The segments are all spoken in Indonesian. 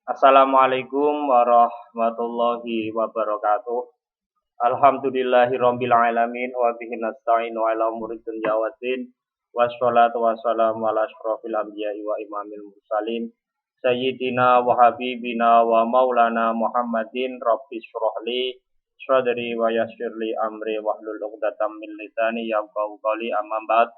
Assalamualaikum warahmatullahi wabarakatuh. Alhamdulillahirabbil alamin wa bihi nasta'inu ala umuri dunya waddin. Wassalatu wassalamu ala asyrofil anbiya'i wa imamil mursalin. Sayyidina wa habibina wa maulana Muhammadin rabbi syrahli sadri wa yassirli amri wahlul 'uqdatam min lisani yafqahu qawli amma ba'd.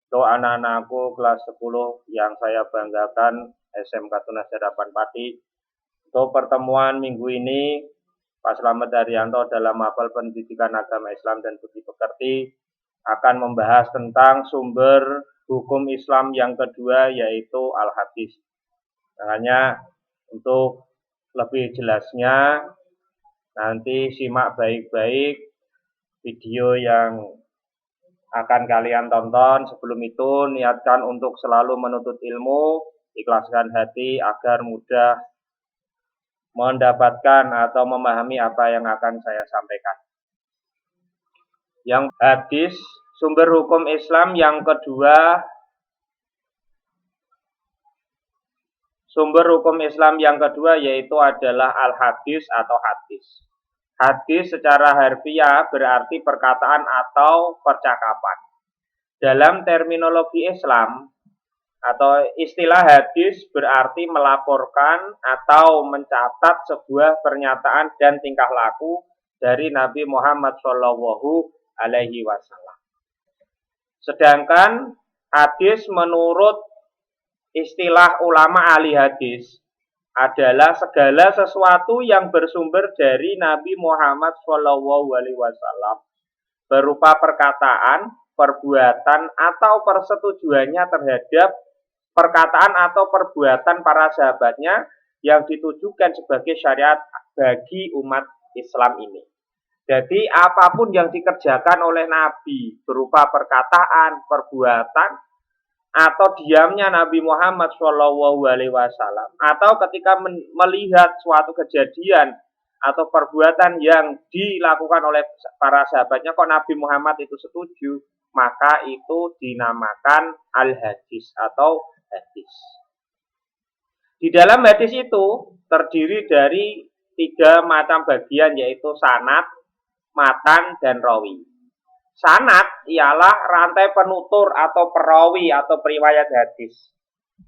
Untuk anak-anakku kelas 10 yang saya banggakan SMK Tunas Harapan Pati. Untuk pertemuan minggu ini, Pak Slamet Haryanto dalam Mapel Pendidikan Agama Islam dan Budi Pekerti akan membahas tentang sumber hukum Islam yang kedua, yaitu Al-Hadis. Makanya untuk lebih jelasnya, nanti simak baik-baik video yang akan kalian tonton. Sebelum itu, niatkan untuk selalu menuntut ilmu, ikhlaskan hati agar mudah mendapatkan atau memahami apa yang akan saya sampaikan. Yang hadis, sumber hukum Islam yang kedua, yaitu adalah al-hadis atau hadis. Hadis secara harfiah berarti perkataan atau percakapan. Dalam terminologi Islam, atau istilah hadis berarti melaporkan atau mencatat sebuah pernyataan dan tingkah laku dari Nabi Muhammad Shallallahu Alaihi Wasallam. Sedangkan hadis menurut istilah ulama ahli hadis adalah segala sesuatu yang bersumber dari Nabi Muhammad Shallallahu Alaihi Wasallam berupa perkataan, perbuatan atau persetujuannya terhadap perkataan atau perbuatan para sahabatnya yang ditujukan sebagai syariat bagi umat Islam ini. Jadi apapun yang dikerjakan oleh Nabi berupa perkataan, perbuatan, atau diamnya Nabi Muhammad SAW, atau ketika melihat suatu kejadian atau perbuatan yang dilakukan oleh para sahabatnya, kok Nabi Muhammad itu setuju, maka itu dinamakan al-hadis atau hadis. Di dalam hadis itu terdiri dari 3 macam bagian, yaitu sanad, matan, dan rawi. Sanad ialah rantai penutur atau perawi atau periwayat hadis.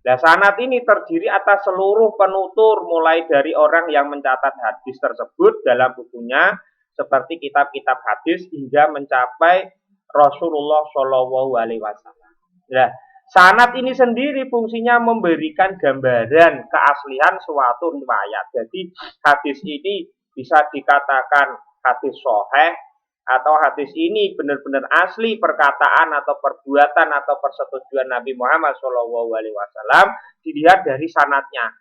Nah, sanad ini terdiri atas seluruh penutur mulai dari orang yang mencatat hadis tersebut dalam bukunya seperti kitab-kitab hadis hingga mencapai Rasulullah Shallallahu Alaihi Wasallam. Nah, sanad ini sendiri fungsinya memberikan gambaran keaslian suatu riwayat. Jadi hadis ini bisa dikatakan hadis sahih atau hadis ini benar-benar asli perkataan atau perbuatan atau persetujuan Nabi Muhammad SAW dilihat dari sanadnya.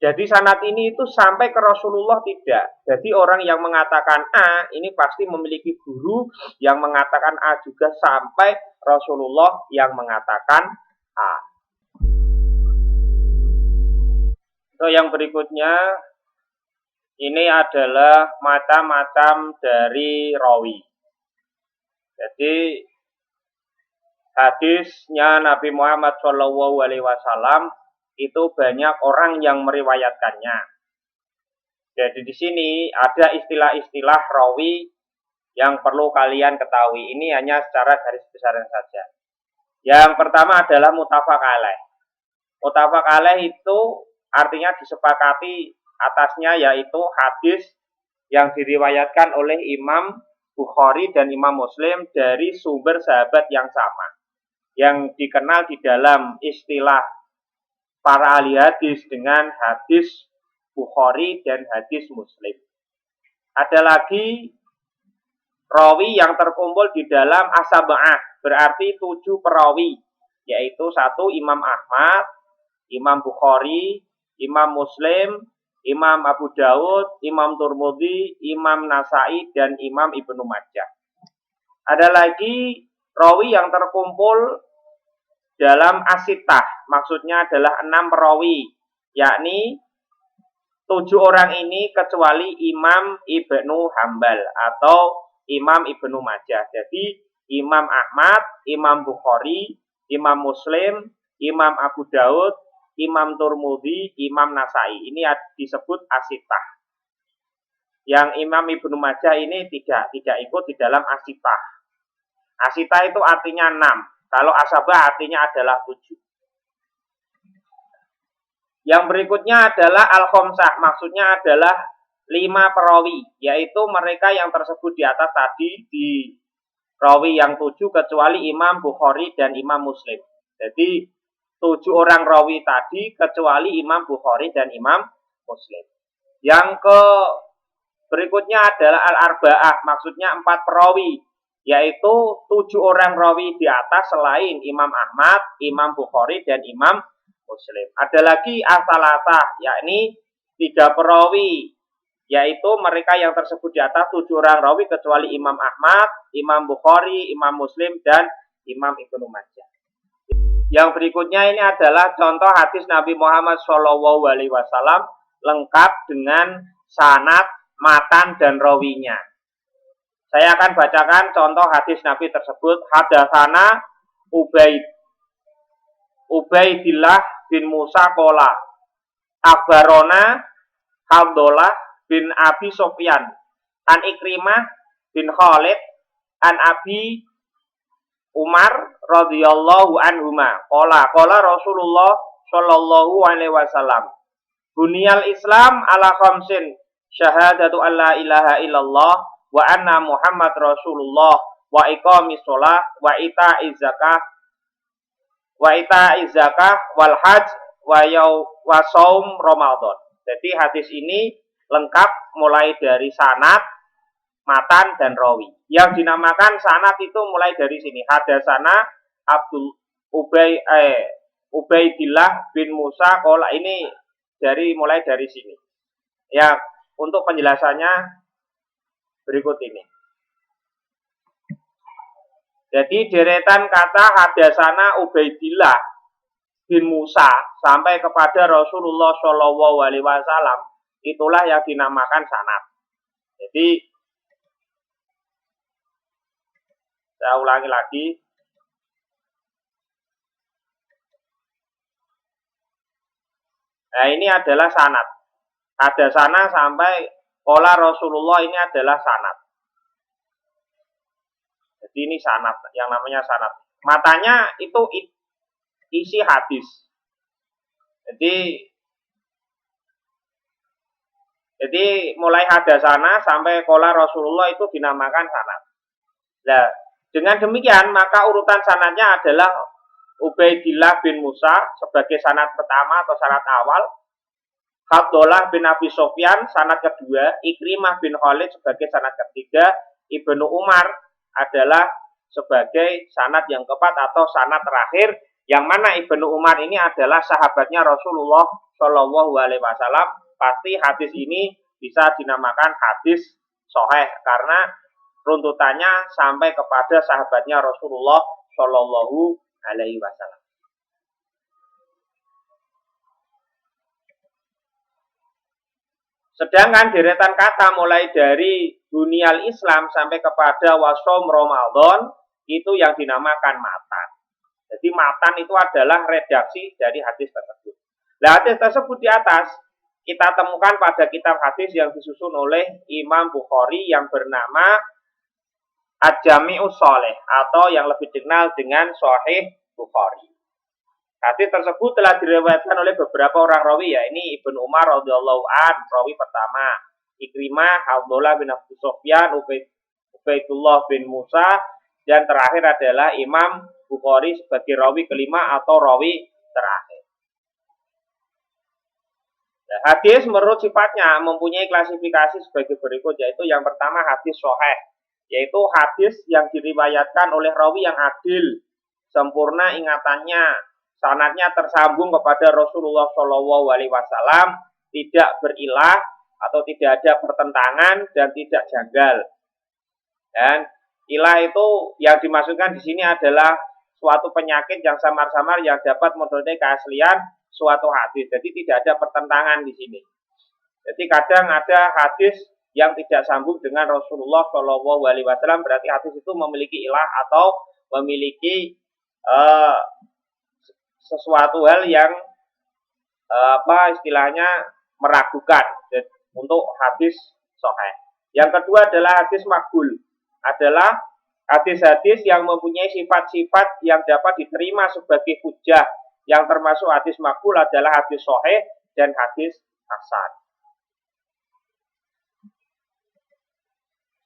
Jadi sanad ini itu sampai ke Rasulullah tidak. Jadi orang yang mengatakan A ini pasti memiliki guru yang mengatakan A juga sampai Rasulullah yang mengatakan A. So, yang berikutnya ini adalah macam-macam dari rawi. Jadi hadisnya Nabi Muhammad SAW itu banyak orang yang meriwayatkannya. Jadi di sini ada istilah-istilah rawi yang perlu kalian ketahui. Ini hanya secara garis besar saja. Yang pertama adalah muttafaq alaih. Muttafaq alaih itu artinya disepakati atasnya, yaitu hadis yang diriwayatkan oleh Imam Bukhari dan Imam Muslim dari sumber sahabat yang sama, yang dikenal di dalam istilah para ahli hadis dengan hadis Bukhari dan hadis Muslim. Ada lagi rawi yang terkumpul di dalam as-sab'ah, berarti 7 perawi, yaitu 1 Imam Ahmad, Imam Bukhari, Imam Muslim, Imam Abu Dawud, Imam Tirmidzi, Imam Nasai, dan Imam Ibnu Majah. Ada lagi rawi yang terkumpul dalam as-sittah, maksudnya adalah 6 perawi, yakni 7 orang ini kecuali Imam Ibnu Hambal atau Imam Ibnu Majah. Jadi Imam Ahmad, Imam Bukhari, Imam Muslim, Imam Abu Dawud, Imam Turmudi, Imam Nasai. Ini disebut asitah. Yang Imam Ibnu Majah ini tidak ikut di dalam asitah. Asitah itu artinya 6. Kalau asabah artinya adalah 7. Yang berikutnya adalah al-khomsah. Maksudnya adalah 5 perawi. Yaitu mereka yang tersebut di atas tadi di rawi yang 7 kecuali Imam Bukhari dan Imam Muslim. Jadi 7 orang rawi tadi kecuali Imam Bukhari dan Imam Muslim. Yang berikutnya adalah al-arba'ah, maksudnya 4 perawi, yaitu 7 orang rawi di atas selain Imam Ahmad, Imam Bukhari dan Imam Muslim. Ada lagi as-salasah, yakni 3 perawi, yaitu mereka yang tersebut di atas 7 orang rawi kecuali Imam Ahmad, Imam Bukhari, Imam Muslim dan Imam Ibnu Majah. Yang berikutnya ini adalah contoh hadis Nabi Muhammad SAW lengkap dengan sanad, matan, dan rawinya. Saya akan bacakan contoh hadis Nabi tersebut. Hadatsana Ubaidillah bin Musa qala akhbarona Abdullah bin Abi Sufyan an Ikrimah bin Khalid an Abi Umar radhiyallahu anhuma qala Rasulullah sallallahu alaihi wasallam buniyal Islam ala khamsin syahadatu an la ilaha illallah wa anna Muhammad Rasulullah wa iqamis shalah wa ita'iz zakah wal hajj wa shaum Ramadan. Jadi hadis ini lengkap mulai dari sanad, matan, dan rawi. Yang dinamakan sanad itu mulai dari sini. Hadatsana Ubaidillah bin Musa qala, ini mulai dari sini. Ya, untuk penjelasannya berikut ini. Jadi deretan kata hadatsana Ubaidillah bin Musa sampai kepada Rasulullah Shallallahu Alaihi Wasallam, itulah yang dinamakan sanad. Jadi saya ulangi lagi. Nah, ini adalah sanad. Hadatsana sampai qala Rasulullah, ini adalah sanad. Jadi ini sanad, yang namanya sanad. Matanya itu isi hadis. Jadi mulai hadatsana sampai qala Rasulullah itu dinamakan sanad. Nah, dengan demikian maka urutan sanadnya adalah Ubaidillah bin Musa sebagai sanad pertama atau sanad awal, Abdullah bin Abi Sufyan sanad kedua, Ikrimah bin Khalid sebagai sanad ketiga, Ibnu Umar adalah sebagai sanad yang keempat atau sanad terakhir, yang mana Ibnu Umar ini adalah sahabatnya Rasulullah Shallallahu Alaihi Wasallam. Pasti hadis ini bisa dinamakan hadis sahih karena runtutannya sampai kepada sahabatnya Rasulullah Shallallahu Alaihi Wasallam. Sedangkan deretan kata mulai dari bunyal Islam sampai kepada wasom Ramadan itu yang dinamakan matan. Jadi matan itu adalah redaksi dari hadis tersebut. Nah, hadis tersebut di atas kita temukan pada kitab hadis yang disusun oleh Imam Bukhari yang bernama Ad-Jami'us Shalih atau yang lebih dikenal dengan Sahih Bukhari. Hadis tersebut telah diriwayatkan oleh beberapa orang rawi, ya ini Ibnu Umar radhiyallahu an, rawi pertama, Ikrimah, Abdullah bin Abi Sufyan, Ubaidullah bin Musa, dan terakhir adalah Imam Bukhari sebagai rawi kelima atau rawi terakhir. Nah, hadis menurut sifatnya mempunyai klasifikasi sebagai berikut, yaitu yang pertama hadis sahih, yaitu hadis yang diriwayatkan oleh rawi yang adil, sempurna ingatannya, sanadnya tersambung kepada Rasulullah Shallallahu Alaihi Wasallam, tidak berilah atau tidak ada pertentangan dan tidak janggal. Dan ilah itu yang dimaksudkan di sini adalah suatu penyakit yang samar-samar yang dapat menodai keaslian suatu hadis. Jadi tidak ada pertentangan di sini. Jadi kadang ada hadis yang tidak sambung dengan Rasulullah Shallallahu Alaihi Wasallam, berarti hadis itu memiliki ilah atau memiliki sesuatu hal yang istilahnya meragukan untuk hadis sahih. Yang kedua adalah hadis makbul, adalah hadis-hadis yang mempunyai sifat-sifat yang dapat diterima sebagai hujjah. Yang termasuk hadis makbul adalah hadis sahih dan hadis hasan.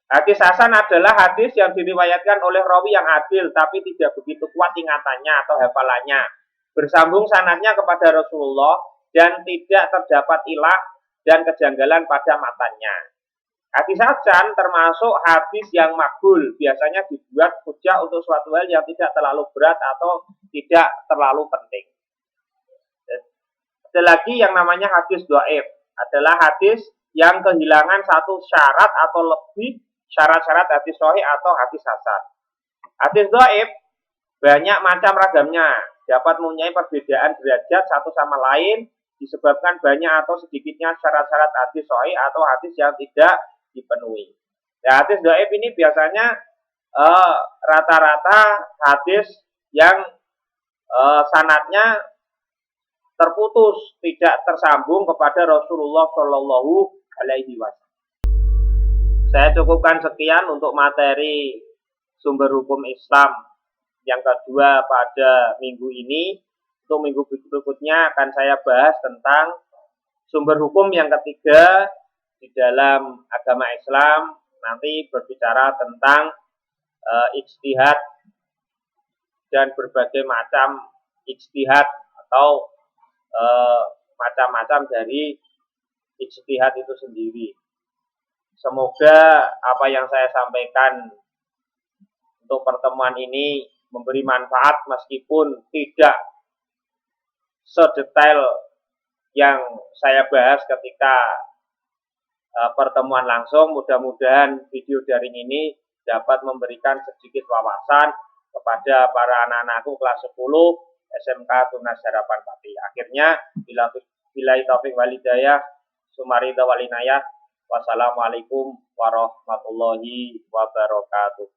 Hadis hasan adalah hadis yang diriwayatkan oleh rawi yang adil tapi tidak begitu kuat ingatannya atau hafalannya, bersambung sanadnya kepada Rasulullah dan tidak terdapat ilah dan kejanggalan pada matanya. Hadis hasan termasuk hadis yang makbul, biasanya dibuat hujjah untuk suatu hal yang tidak terlalu berat atau tidak terlalu penting. Ada lagi yang namanya hadis dhaif, adalah hadis yang kehilangan satu syarat atau lebih syarat-syarat hadis sahih atau hadis hasan. Hadis dhaif banyak macam ragamnya, dapat mempunyai perbedaan derajat satu sama lain disebabkan banyak atau sedikitnya syarat-syarat hadis sahih atau hadis yang tidak dipenuhi. Nah, hadis dhaif ini biasanya rata-rata hadis yang sanadnya terputus, tidak tersambung kepada Rasulullah Shallallahu Alaihi Wasallam. Saya cukupkan sekian untuk materi sumber hukum Islam yang kedua pada minggu ini. Untuk minggu berikutnya akan saya bahas tentang sumber hukum yang ketiga di dalam agama Islam. Nanti berbicara tentang ijtihad dan berbagai macam ijtihad atau macam-macam dari ijtihad itu sendiri. Semoga apa yang saya sampaikan untuk pertemuan ini memberi manfaat meskipun tidak sedetail yang saya bahas ketika pertemuan langsung. Mudah-mudahan video daring ini dapat memberikan sedikit wawasan kepada para anak-anakku kelas 10 SMK Tunas Harapan Pati. Akhirnya, billahi taufik walhidayah, sumarida walinayah. Wassalamualaikum warahmatullahi wabarakatuh.